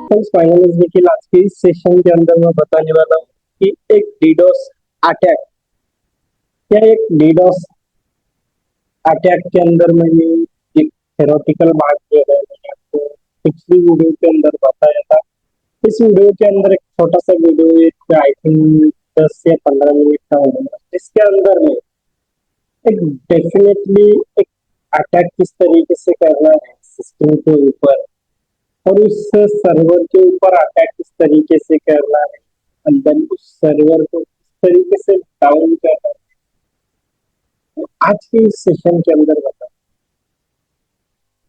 Friends, final Nikhil, आज के इस सेशन के अंदर मैं बताने वाला हूँ कि एक डीडोस अटैक या एक डीडोस अटैक के अंदर मैंने एक थेरोटिकल भाग जो है मैंने आपको पिछली वीडियो के अंदर बताया था। इस वीडियो के अंदर एक छोटा सा वीडियो, एक आई थिंक 10 या 15 मिनट का होगा, जिसके अंदर में एक डेफिनेटली एक अटैक किस तरीके से करना है सिस्टम के ऊपर और उस सर्वर के ऊपर अटैक किस तरीके से करना है, अंदर उस सर्वर को किस तरीके से डाउन करना है, आज के इस सेशन के अंदर बता।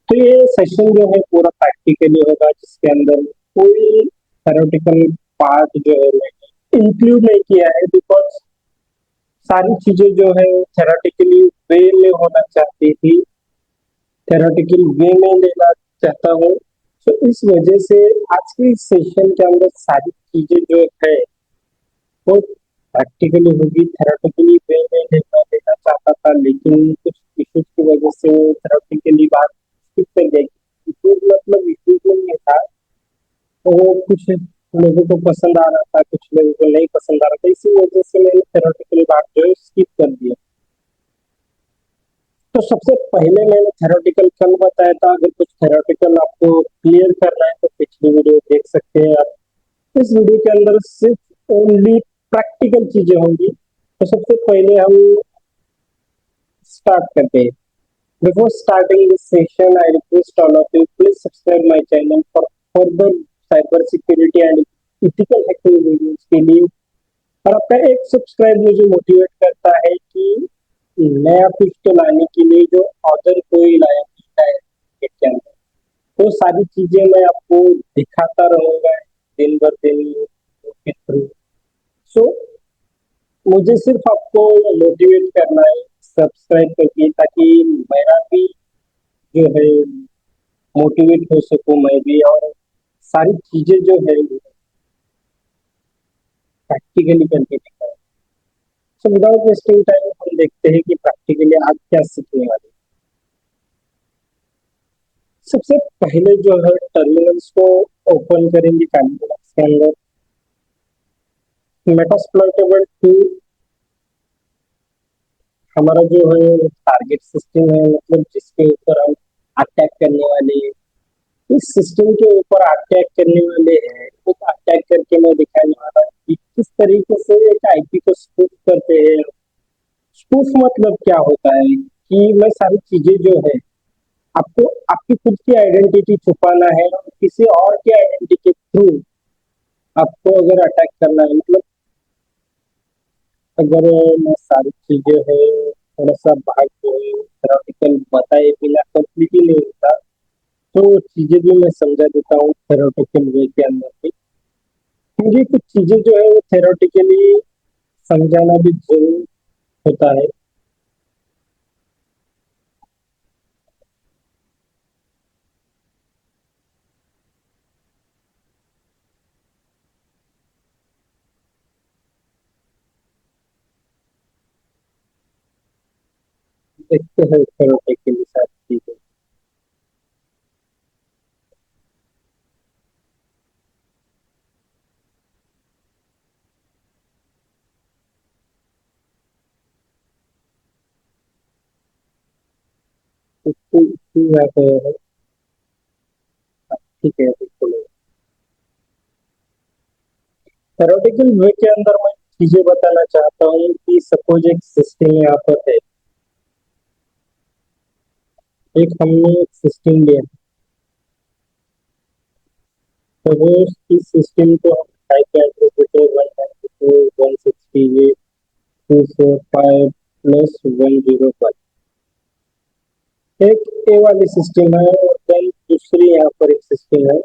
तो ये सेशन जो है पूरा प्रैक्टिकली होगा, जिसके अंदर कोई थेरोटिकल पार्ट जो है मैंने इंक्लूड नहीं किया है, बिकॉज सारी चीजें जो है थेरोटिकली वे में होना चाहती थी, थेरोटिकल वे में लेना चाहता हूँ। तो इस वजह से आज के इस सेशन के अंदर सारी चीजें जो है वो प्रैक्टिकली होगी, थेरोटिकली वे में लेना लेना चाहता था, लेकिन कुछ इश्यूज की वजह से वो थेरोटिकली बात स्किप कर गई। इश्यूज मतलब इश्यूज नहीं था, तो वो कुछ लोगों को पसंद आ रहा था, कुछ लोगों को नहीं पसंद आ रहा था, इसी वजह से मैंने थेरोटिकल बात जो है स्किप कर दिया। तो सबसे पहले मैंने थेरोटिकल कल बताया था, अगर कुछ थेरोटिकल आपको क्लियर करना है तो पिछली वीडियो देख सकते हैं आप। इस वीडियो के अंदर सिर्फ ओनली प्रैक्टिकल चीजें होंगी। तो सबसे पहले हम स्टार्ट करते हैं। Before starting this session, I request all of you, please subscribe my channel for further cyber security and ethical hacking videos के लिए। और आपका एक सब्सक्राइब मुझे मोटिवेट करता है कि नया कुछ तो लाने के लिए जो अदर कोई लाया नहीं है के अंदर, वो सारी चीजें मैं आपको दिखाता रहूंगा दिन भर दिन के थ्रू। सो मुझे सिर्फ आपको मोटिवेट करना है सब्सक्राइब करके, ताकि मेरा भी जो है मोटिवेट हो सकूं मैं भी, और सारी चीजें जो है प्रैक्टिकली करके दिखाऊं। सो विदाउट वेस्टिंग टाइम हम देखते हैं कि प्रैक्टिकली आज क्या सीखने वाले। सबसे पहले जो है टर्मिनल्स को ओपन करेंगे कैलकुलस के अंदर। मेटास्प्लॉइटेबल 2 हमारा जो है टारगेट सिस्टम है, मतलब जिसके ऊपर हम अटैक करने वाले हैं। इस सिस्टम के ऊपर अटैक करने वाले हैं, तो अटैक करके मैं दिखाने वाला हूँ कि किस तरीके से एक आईपी को स्पूफ करते हैं। स्पूफ मतलब क्या होता है कि मैं सारी चीजें जो है आपको आपकी खुद की आइडेंटिटी छुपाना है और किसी और की आइडेंटिटी के थ्रू आपको अगर अटैक करना है, मतलब अगर मैं सारी चीजें है थोड़ा सा भाग जो है थेरोटिकल बताए बिना कंप्लीटली नहीं होता, तो चीजें भी मैं समझा देता हूँ थेरोटिकल वे के अंदर भी, क्योंकि कुछ चीजें जो है वो थेरोटिकली समझाना भी जरूर होता है। देखते हैं थेरोटिकली सारी चीजें। इसकी बात है, ठीक है बिल्कुल। थेरोटिकल वे के अंदर मैं चीजें बताना चाहता हूँ कि सपोज एक सिस्टम यहाँ पर है, एक हमने एक सिस्टम लिया। तो वो इस सिस्टम को हम टाइप एड्रेस देते हैं 192.168.245 प्लस 101। एक ए वाली सिस्टम है और देन दूसरी यहाँ पर एक सिस्टम है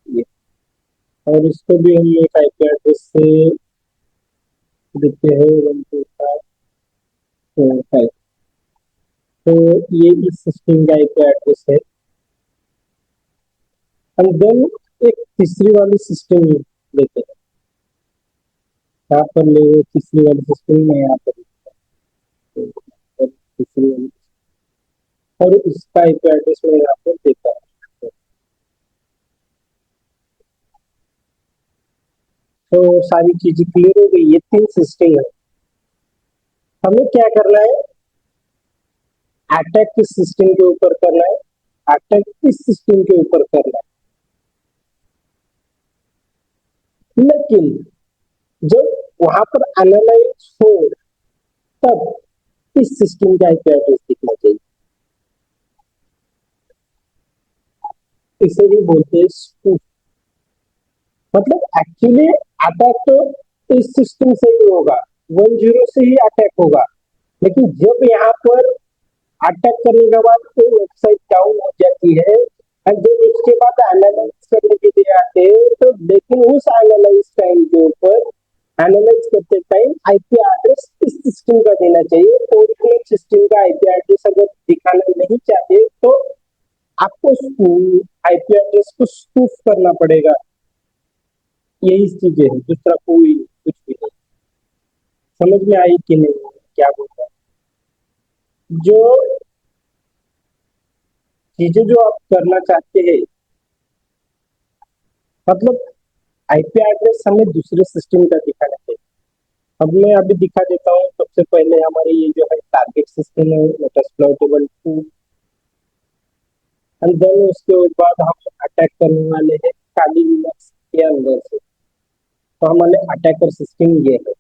ये, और इसको भी हम एक आईपी एड्रेस से देते हैं 125.5। तो ये इस सिस्टम का आईपी एड्रेस है। एंड देन एक तीसरी वाली सिस्टम लेते हैं, यहाँ पर ले तीसरी वाली सिस्टम में यहाँ पर तीसरी वाली, और इसका आईपी एड्रेस में यहाँ पर देता है। तो सारी चीजें क्लियर हो गई, ये 3 सिस्टम है। हमें क्या करना है, अटैक किस सिस्टम के ऊपर करना है, अटैक किस सिस्टम के ऊपर करना है। लेकिन जब वहां पर एनालाइज हो तब इस सिस्टम का आईपी एड्रेस दिखना चाहिए। इसे भी बोलते हैं स्पूफ। मतलब एक्चुअली अटैक तो इस सिस्टम से ही होगा, 10 से ही अटैक होगा। लेकिन जब यहाँ पर अटैक करने के बाद कोई वेबसाइट डाउन हो जाती है और जब उसके बाद एनालाइज करने के लिए आते हैं, तो लेकिन उस एनालाइज टाइम के ऊपर एनालाइज करते टाइम आईपी एड्रेस इस सिस्टम का देना चाहिए। ओरिजिनल सिस्टम का आईपी एड्रेस अगर दिखाना नहीं चाहते तो आपको आईपी एड्रेस को स्पूफ करना पड़ेगा। यही चीजें है, दूसरा कोई कुछ भी नहीं। समझ में आई कि नहीं क्या बोल रहा हूँ? जो चीजें जो आप करना चाहते हैं, मतलब आईपी एड्रेस हमें दूसरे सिस्टम का दिखाना चाहिए। अब मैं अभी दिखा देता हूँ। सबसे पहले हमारे ये जो है टारगेट सिस्टम है मेटास्प्लॉइटेबल 2, एंड देन उसके बाद हम अटैक करने वाले हैं काली लिनक्स के अंदर से। तो हमारे अटैकर सिस्टम ये है।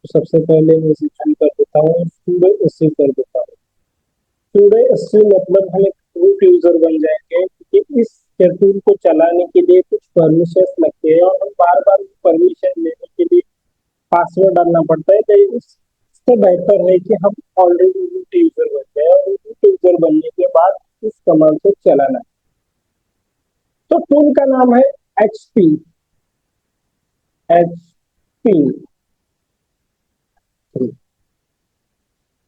तो सबसे पहले मैं इसे शुरू कर देता हूँ, sudo su कर देता हूँ। sudo su मतलब हम एक रूट यूजर बन जाएंगे, क्योंकि इस टूल को चलाने के लिए कुछ परमिशन लगते हैं और हम बार बार परमिशन लेने के लिए पासवर्ड डालना पड़ता है। तो इससे बेहतर है कि हम ऑलरेडी रूट यूजर बन जाए और रूट यूजर बनने के बाद इस कमांड को चलाना है। तो टूल का नाम है एचपी। एचपी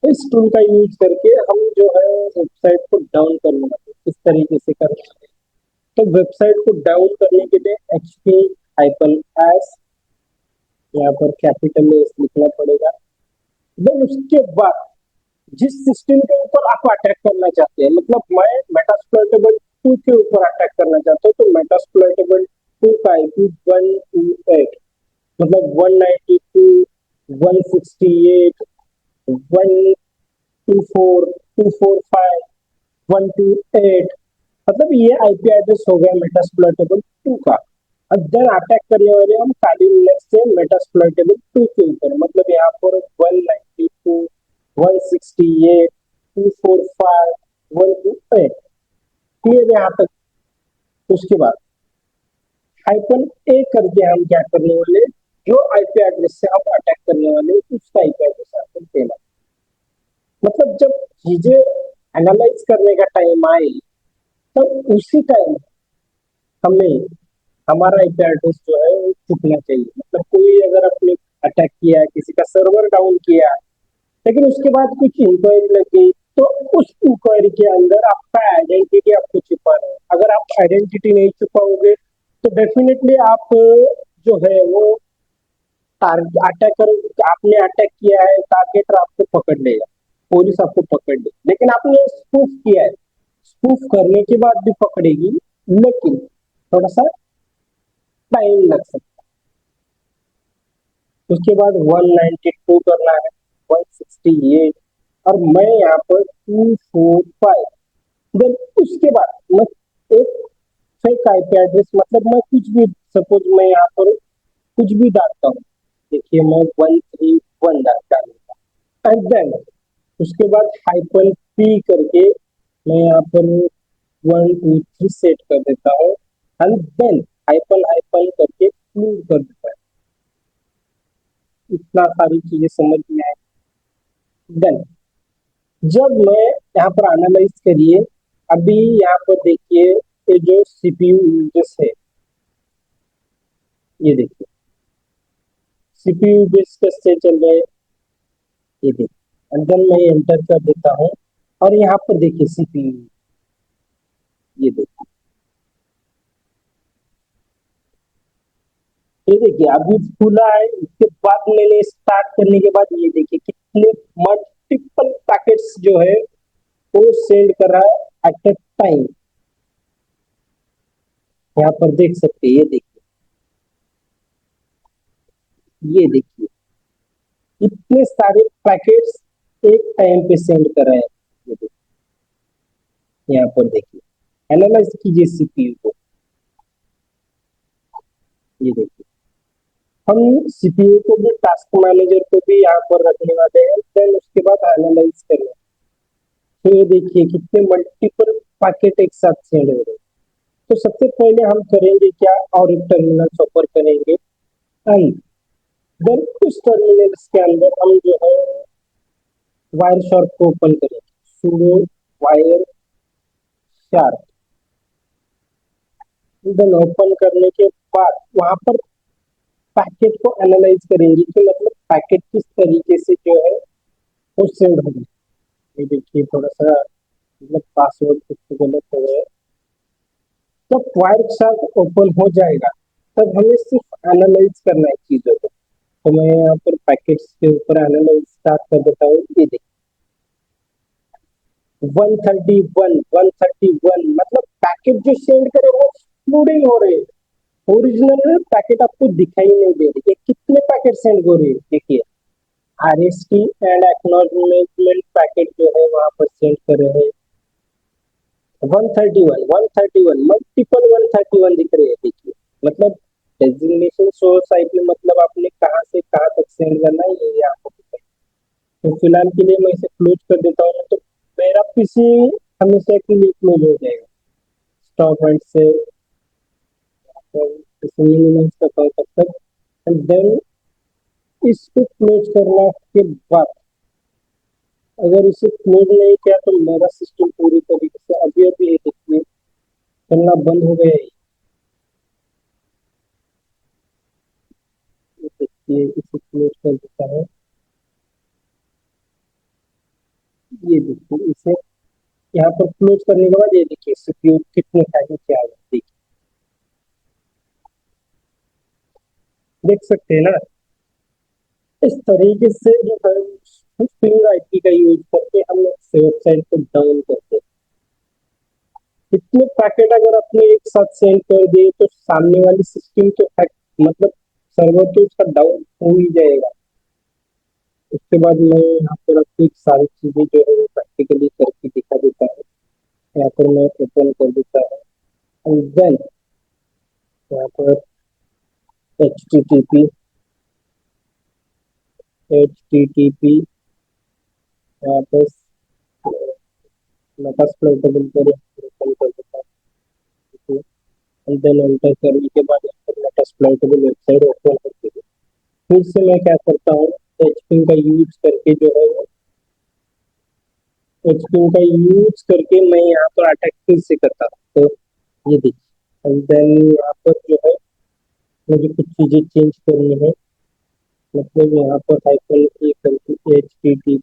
इस टूल का यूज करके हम जो है वेबसाइट को डाउन करना है। इस तरीके से करना है। तो वेबसाइट को डाउन करने के लिए HP-S यहाँ पर कैपिटल में लिखना पड़ेगा। देन उसके बाद जिस सिस्टम के ऊपर आप अटैक करना चाहते हैं, मतलब मैं मेटास्प्लॉइटेबल 2 के ऊपर अटैक करना चाहता हूँ, तो मेटास्प्लॉइटेबल 2 का आईपी 128 मतलब 192 168 124 245 128, मतलब ये आईपी एड्रेस हो गया मेटास्प्लॉइटेबल 2 का। अब देन अटैक करने वाले हम काली लिनक्स से मेटास्प्लॉइटेबल 2 के ऊपर, मतलब यहाँ पर 192 168 245 128 क्लियर यहाँ तक। उसके बाद -A करके हम क्या करने वाले, जो आईपी एड्रेस से हम अटैक करने वाले उसका आईपी एड्रेस आपको देना। मतलब जब चीजें एनालाइज करने का टाइम आए तब उसी टाइम हमें हमारा आईपी एड्रेस जो है वो चुकना चाहिए। मतलब कोई अगर अपने अटैक किया है, किसी का सर्वर डाउन किया है, लेकिन उसके बाद कुछ इंक्वायरी लग गई, तो उस इंक्वायरी के अंदर आपका आइडेंटिटी आपको छिपाना है। अगर आप आइडेंटिटी नहीं छुपाओगे तो डेफिनेटली आप जो है वो अटैकर, आपने अटैक किया है, टारगेटर आपको पकड़ लेगा, पुलिस आपको पकड़ लेगी। लेकिन आपने स्पूफ किया है, स्पूफ करने के बाद भी पकड़ेगी, लेकिन थोड़ा सा टाइम लग सकता है। उसके बाद 192 करना है, 168, और मैं यहाँ पर 245। देन उसके बाद मैं एक फेक आईपी एड्रेस, मतलब मैं कुछ भी, सपोज मैं यहाँ पर कुछ भी डालता हूँ, देखिए मैं 131 डालता हूँ, एंड देन उसके बाद -P करके मैं यहाँ पर 123 सेट कर देता हूँ, एंड देन हाइपन करके क्लोज कर देता है। इतना सारी चीजें समझ में आए। देन जब मैं यहाँ पर एनालाइज करिए, अभी यहाँ पर देखिए ये जो सीपीयू यूजेस है, ये देखिए सीपीयू यूजेस कैसे चल रहे हैं, ये देखिए। एंड देन मैं एंटर कर देता हूँ और यहाँ पर देखिए सीपीयू, ये देखिए, ये देखिए अभी खुला है। इसके बाद मैंने स्टार्ट करने के बाद ये देखिए कितने मल्टीपल पैकेट्स जो है वो सेंड कर रहा है एट ए टाइम। यहाँ पर देख सकते हैं, ये देखिए ये देखिए इतने सारे पैकेट्स एक टाइम पे सेंड कर रहे हैं। ये देखिए, यहाँ पर देखिए, एनालाइज कीजिए सीपीयू को। ये देखिए, हम सीपीयू को भी, टास्क मैनेजर को भी यहाँ पर रखने वाले हैं, देन उसके बाद एनालाइज करें। तो ये देखिए कितने मल्टीपल पैकेट एक साथ सेंड हो रहे हैं। तो सबसे पहले हम करेंगे क्या, और एक टर्मिनल ओपन करेंगे एंड देन उस टर्मिनल्स के अंदर हम जो है वायर शार्प को ओपन करेंगे। Sudo Wireshark, then open करने के बाद वहां पर पैकेट को एनालाइज करेंगे कि मतलब पैकेट किस तरीके से जो है वो सेंड होगी। ये देखिए थोड़ा सा मतलब पासवर्ड कुछ गलत हो गया है। जब वायर शार्प ओपन हो जाएगा तब हमें सिर्फ एनालाइज करना है चीजों को। तो मैं यहाँ पर पैकेट्स के ऊपर एनालाइज स्टार्ट कर देता हूँ। ये देखिए 131 मतलब पैकेट जो सेंड करे वो फ्लोटिंग हो रहे हैं। ओरिजिनल पैकेट आपको दिखाई नहीं दे रही है। कितने पैकेट सेंड हो रहे हैं देखिए, आरएसटी एंड एक्नॉलेजमेंट पैकेट जो है वहां पर सेंड कर रहे हैं। 131 मल्टीपल 131 दिख रहे हैं देखिए। मतलब डेजिग्नेशन सोर्स आईपी मतलब आपने कहाँ से कहाँ तक सेंड करना है ये आपको पता है। तो फिलहाल के लिए मैं इसे क्लोज कर देता हूँ, तो मेरा पीसी हमेशा के लिए क्लोज हो जाएगा। स्टॉप पॉइंट से इसे मिनिमाइज करता हूँ तब तक, एंड देन इसको क्लोज करने के बाद अगर इसे क्लोज नहीं किया तो मेरा सिस्टम पूरी तरीके से अभी अभी ये देखिए चलना बंद हो गया है। ये देखिए इसे क्लोज कर देता है। ये देखिए इसे यहाँ पर क्लोज करने के बाद ये देखिए सीपीयू कितने टाइम से आ गए देखिए, देख सकते हैं ना। इस तरीके से जो है स्ट्रिंग आईपी का यूज करके हम वेबसाइट को डाउन करते हैं। इतने पैकेट अगर अपने एक साथ सेंड कर दिए तो सामने वाली सिस्टम तो मतलब सर्वर तो उसका डाउन हो ही जाएगा। उसके बाद मैं यहाँ पर आपको एक सारी चीजें जो है वो प्रैक्टिकली करके दिखा देता हूँ। यहाँ पर मैं ओपन कर देता हूँ एंड देन यहाँ पर एच टी टी पी यहाँ पर मेटास्प्लोइटेबल पर ओपन कर देता हूँ। एंड देन एंटर करने के बाद यहाँ पर मेटास्प्लोइटेबल वेबसाइट ओपन करके फिर से मैं क्या करता हूँ, एचपी का यूज करके जो है एचपी का यूज करके मैं यहाँ पर अटैक फिर से करता हूँ। तो ये देखिए एंड देन यहाँ पर जो है मुझे कुछ चीजें चेंज करनी है। मतलब यहाँ पर हाइफन ए करके एच टी टी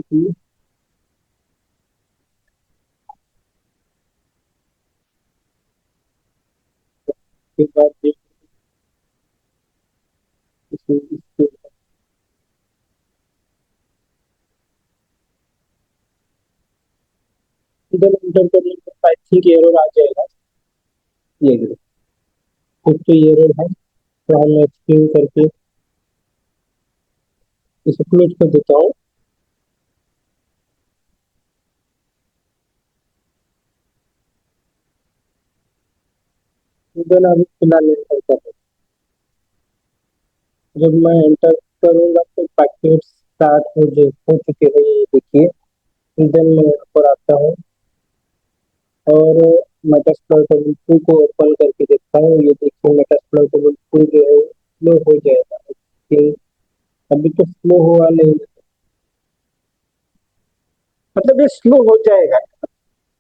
पी के बाद इसके इधर एंटर करने पर आई थिंक एरर आ जाएगा। ये कुछ तो एरर है, तो हम एक्सप्लेन करके इसे क्लोज कर देता हूँ। देन अभी फिलहाल एंटर कर रहा हूँ। जब मैं एंटर करूंगा तो पैकेट स्टार्ट हो चुके हैं ये देखिए। देन मैं यहाँ पर आता हूँ और मेटास्प्लॉइटेबल टू को ओपन करके देखता हूँ। ये देखिए मेटास्प्लॉइटेबल टू जो है स्लो हो जाएगा। लेकिन अभी तो स्लो हुआ नहीं, मतलब ये स्लो हो जाएगा।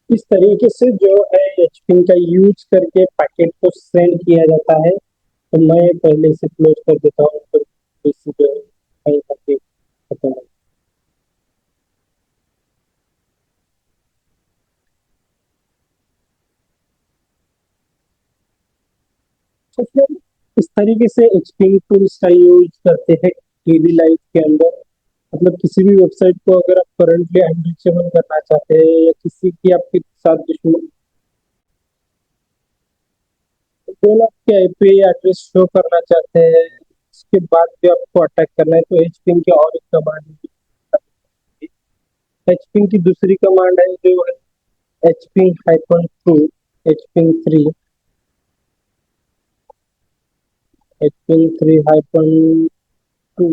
इस तरीके से जो है एचपी का यूज करके पैकेट को सेंड किया जाता है। तो मैं पहले से क्लोज कर देता हूँ तो इसी जो है कहीं तक खत्म हो। तो फिर इस तरीके से एचपी टूल्स का यूज करते हैं डेली लाइफ के अंदर। मतलब किसी भी वेबसाइट को अगर आप करंटली अनरीचेबल करना चाहते हैं या किसी की आपके साथ दुश्मन देन आपके आईपी एड्रेस शो करना चाहते हैं, उसके बाद भी आपको अटैक करना है तो एचपिंग की और एक कमांड, एचपिंग की दूसरी कमांड है जो है hping hyphen two, hping three, hping three hyphen two,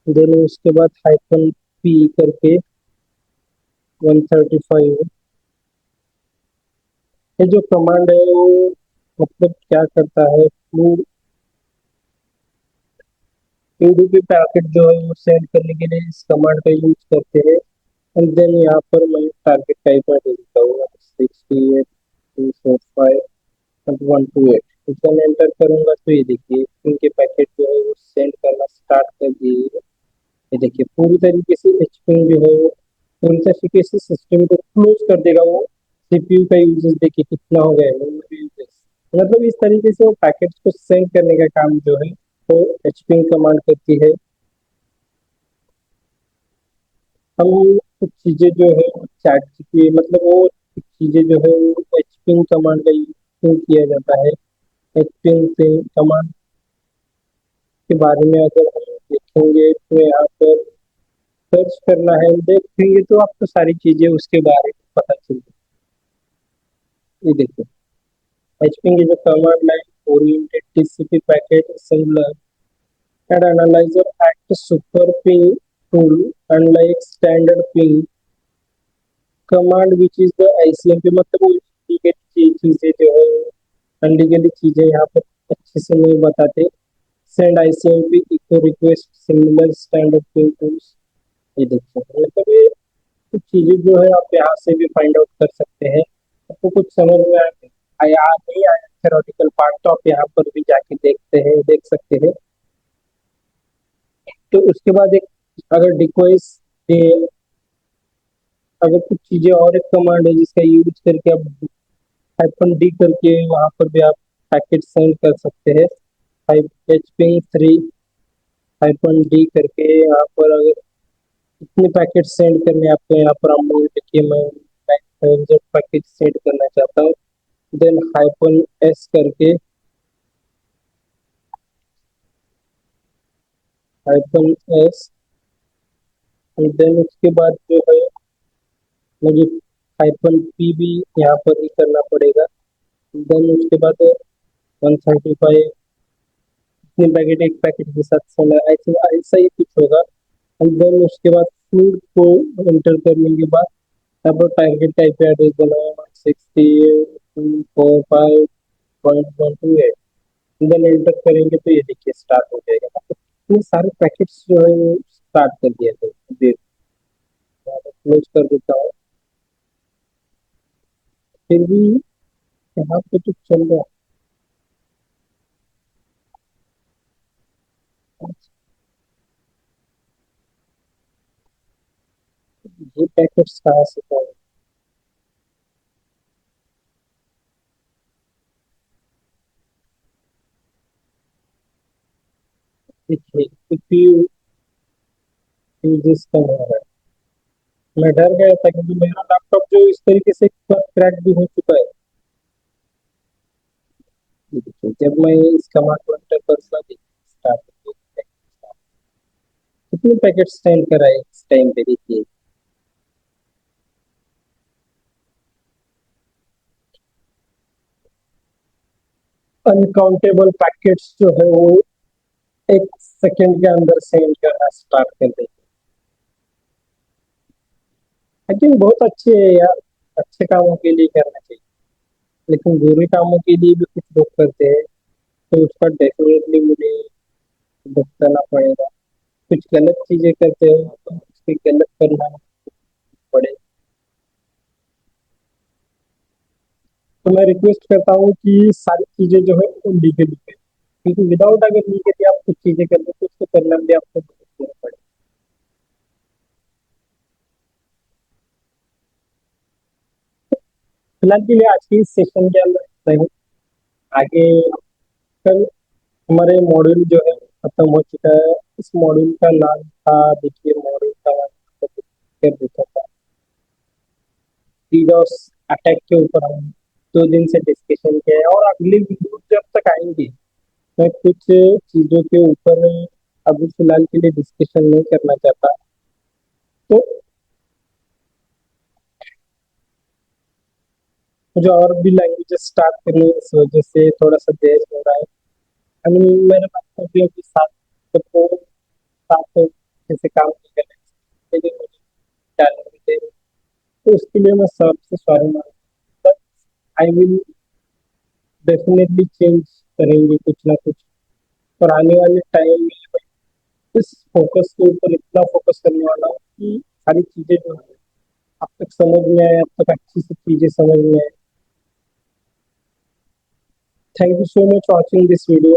then उसके बाद हाइफन पी करके 135। ये जो कमांड है वो मतलब क्या करता है, यूडीपी पैकेट जो है वो सेंड करने के लिए इस कमांड का यूज करते हैं। एंड देन यहाँ पर मैं टारगेट टाइप में देता हूँ 68,245,128, इतना एंटर करूंगा तो ये देखिए इनके पैकेट जो है वो सेंड करना स्टार्ट कर दिए। ये देखिए पूरी तरीके से एचपिंग जो है वो पूरी तरीके से सिस्टम को क्लोज कर देगा। वो सीपीयू का यूजेस देखिए कितना हो गया है, मेमोरी यूजेस, मतलब इस तरीके से वो पैकेट्स को सेंड करने का काम जो है वो एचपिंग कमांड करती है। हम कुछ चीजें जो है चैट की मतलब वो कुछ चीजें जो है वो एचपिंग कमांड का यूज किया जाता है। एचपिंग से कमांड के बारे में अगर हम देखेंगे तो यहाँ पर सर्च करना है, देखेंगे तो आपको सारी चीजें उसके बारे में पता चल जाएगी। ये देखिए एचपिंग की जो command line oriented TCP packet assembler and analyser act super ping tool unlike standard ping command which is the ICMP, मतलब वो लीगल चीजें जो है अनलीगली चीजें यहाँ पर अच्छे से नहीं बताते। Send ICMP echo request similar standard ping tools, ये देखिए मतलब ये कुछ चीजें जो है आप यहाँ से भी फाइंड आउट कर सकते हैं। आपको कुछ समझ में आया नहीं आया थ्योरेटिकल पार्ट तो आप यहाँ पर भी जाके देखते हैं, देख सकते हैं। तो उसके बाद एक अगर डिकोइस, अगर कुछ चीजें और एक कमांड है जिसका यूज करके आप हाइफन डी करके वहां पर भी आप पैकेट सेंड कर सकते हैं। एचपिंग थ्री हाइफन डी करके यहाँ पर अगर कितने पैकेट सेंड करने हैं आपको यहाँ पर अमाउंट लिखिए, मैं 9,000 पैकेट सेंड करना चाहता हूँ। देन हाइफन एस करके हाइफन एस, देन उसके बाद जो है मुझे हाइफन पी भी यहाँ पर ही करना पड़ेगा। देन उसके बाद 135 इतने पैकेट एक पैकेट के साथ सेंड, आई थिंक ऐसा ही कुछ होगा। एंड देन उसके बाद फूड को एंटर करने के बाद यहाँ पर टारगेट टाइप एड्रेस देना है 160.45.128, देन एंटर करेंगे तो ये देखिए स्टार्ट हो जाएगा। मतलब ये सारे पैकेट्स जो है वो स्टार्ट कर दिया था, क्लोज कर देता हूँ। फिर भी यहाँ पे तो चल रहा है, ये पैकेट्स कहाँ से कौन, देखिए सीपीयू यूजेस कम हो रहा है। मैं डर गया था क्योंकि मेरा लैपटॉप जो इस तरीके से एक बार क्रैक भी हो चुका है। ये देखिए जब मैं इस कमांड को एंटर करूंगा स्टार्ट, कितने पैकेट सेंड कराए इस टाइम पे देखिए। अनकाउंटेबल पैकेट्स जो है वो एक सेकंड के अंदर सेंड करना स्टार्ट कर देते हैं। आई थिंक बहुत अच्छे है यार, अच्छे कामों के लिए करना चाहिए, लेकिन बुरे कामों के लिए भी कुछ लोग करते हैं तो उसका डेफिनेटली मुझे भुगतना पड़ेगा। कुछ गलत चीजें करते हैं तो उसके गलत परिणाम पड़े। तो मैं रिक्वेस्ट करता हूँ कि सारी चीजें जो है वो लीगली करें, क्योंकि विदाउट अगर लीगली आप कुछ चीजें कर दो तो उसको परिणाम भी आपको भुगतना पड़े। फिलहाल के लिए आज के इस सेशन के अंदर इतना ही। आगे कल हमारे मॉड्यूल जो है खत्म हो चुका है। इस मॉड्यूल का नाम था, देखिए मॉड्यूल का नाम कर देता था, डीडोस अटैक के ऊपर हम दो दिन से डिस्कशन किया है, और अगली वीडियो जब तक आएंगी मैं कुछ चीजों के ऊपर अभी फिलहाल के लिए डिस्कशन नहीं करना चाहता। तो मुझे और भी लैंग्वेजेस स्टार्ट करनी है, इस वजह से थोड़ा सा देर हो रहा है। आई मीन मेरे पास अभी अभी सात, तो सात जैसे काम नहीं कर रहे, लेकिन मुझे डालने में देर, तो उसके लिए मैं सबसे सॉरी मांगता हूँ। आई विल डेफिनेटली चेंज करेंगे कुछ ना कुछ, और आने वाले टाइम में मैं इस फोकस के ऊपर इतना फोकस करने वाला हूँ कि सारी चीजें जो है अब तक समझ में आए, अब तक अच्छी सी चीजें समझ में आए। Thank you so much watching this video.